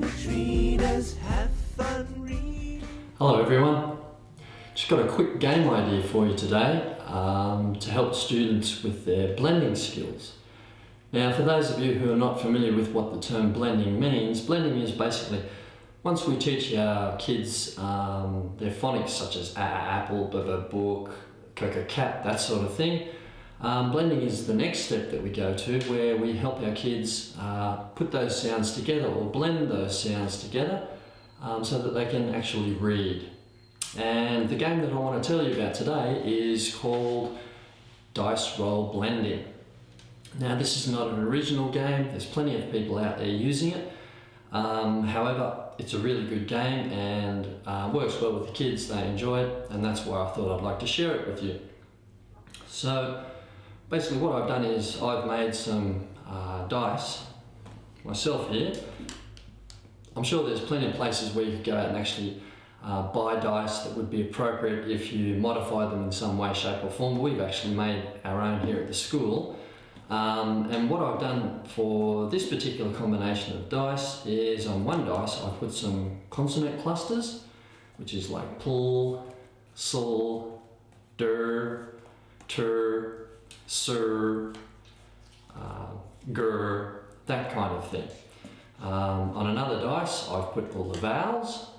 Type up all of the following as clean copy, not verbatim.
treat us, have fun, read. Hello everyone, just got a quick game idea for you today to help students with their blending skills. Now for those of you who are not familiar with what the term blending means, blending is basically once we teach our kids their phonics such as apple, book, cocoa cat, that sort of thing. Blending is the next step that we go to, where we help our kids put those sounds together or blend those sounds together so that they can actually read. And the game that I want to tell you about today is called Dice Roll Blending. Now this is not an original game, there's plenty of people out there using it. However, it's a really good game and works well with the kids, they enjoy it, and that's why I thought I'd like to share it with you. So basically what I've done is I've made some dice myself here. I'm sure there's plenty of places where you could go out and actually buy dice that would be appropriate if you modify them in some way, shape or form. We've actually made our own here at the school. And what I've done for this particular combination of dice is on one dice I've put some consonant clusters, which is like pull, sul, der, tur, sir, gur, that kind of thing. On another dice I've put all the vowels,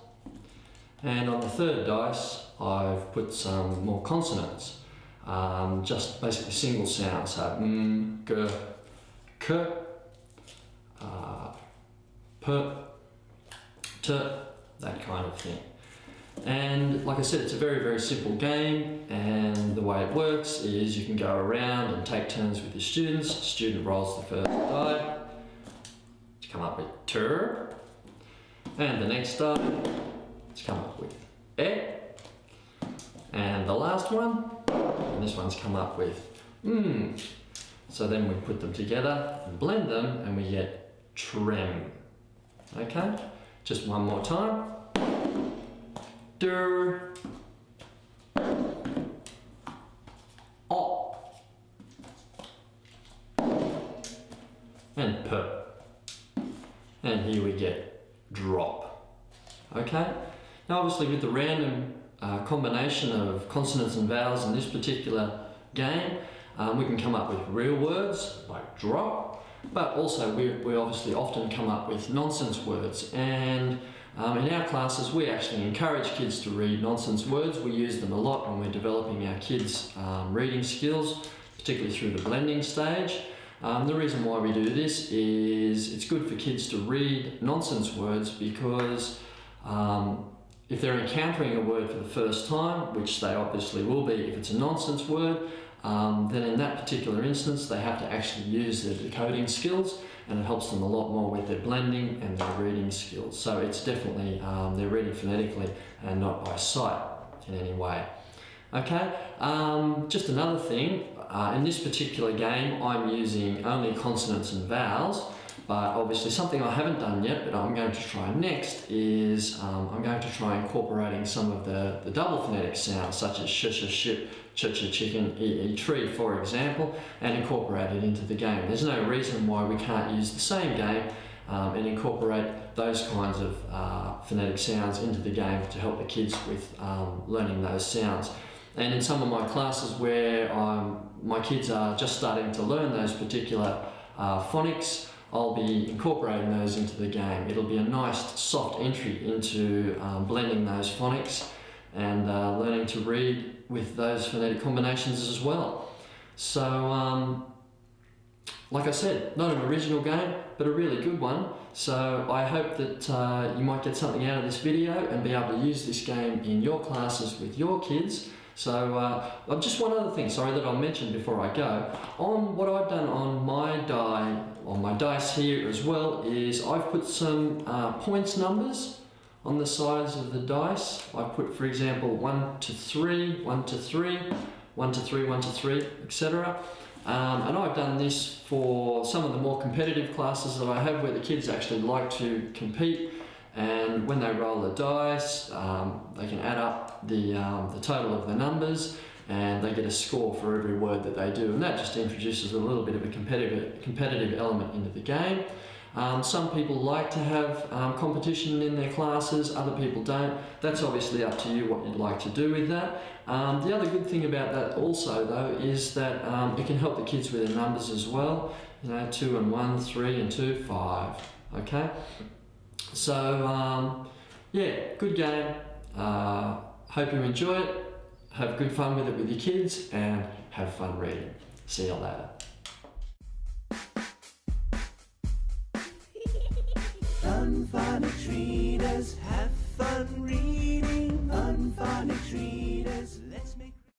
and on the third dice I've put some more consonants, just basically single sounds, so g, k, p, t, that kind of thing. And like I said, it's a very, very simple game, and the way it works is you can go around and take turns with your students. The student rolls the first die to come up with tur, and the next die to come up with e, and the last one, and this one's come up with So then we put them together and blend them and we get trem. Okay, just one more time. Der, o, and p, and here we get drop. Okay, now obviously with the random combination of consonants and vowels in this particular game, we can come up with real words like drop, but also we obviously often come up with nonsense words, and in our classes we actually encourage kids to read nonsense words. We use them a lot when we're developing our kids' reading skills, particularly through the blending stage. The reason why we do this is it's good for kids to read nonsense words because if they're encountering a word for the first time, which they obviously will be if it's a nonsense word, then in that particular instance they have to actually use their decoding skills, and it helps them a lot more with their blending and their reading skills. So it's definitely, they're reading phonetically and not by sight in any way. Okay, just another thing, in this particular game I'm using only consonants and vowels, but obviously something I haven't done yet, but I'm going to try next is I'm going to try incorporating some of the double phonetic sounds such as sh, sh, ship, ch, ch, chicken, e, tree, for example, and incorporate it into the game. There's no reason why we can't use the same game and incorporate those kinds of phonetic sounds into the game to help the kids with learning those sounds. And in some of my classes where my kids are just starting to learn those particular phonics, I'll be incorporating those into the game. It'll be a nice soft entry into blending those phonics and learning to read with those phonetic combinations as well. So like I said, not an original game, but a really good one. So I hope that you might get something out of this video and be able to use this game in your classes with your kids. So just one other thing, sorry, that I'll mention before I go. On what I've done on my dice here as well is I've put some points numbers on the sides of the dice. I put, for example, 1 to 3, 1 to 3, 1 to 3, 1 to 3, etc. And I've done this for some of the more competitive classes that I have where the kids actually like to compete, and when they roll the dice, they can add up the total of the numbers and they get a score for every word that they do, and that just introduces a little bit of a competitive element into the game. Some people like to have competition in their classes, other people don't. That's obviously up to you what you'd like to do with that. The other good thing about that also though is that it can help the kids with their numbers as well. 2 and 1, 3 and 2, 5. Okay? So, yeah, good game. Hope you enjoy it. Have good fun with it with your kids and have fun reading. See you later. Fun phonics readers, have fun reading. Fun phonics readers.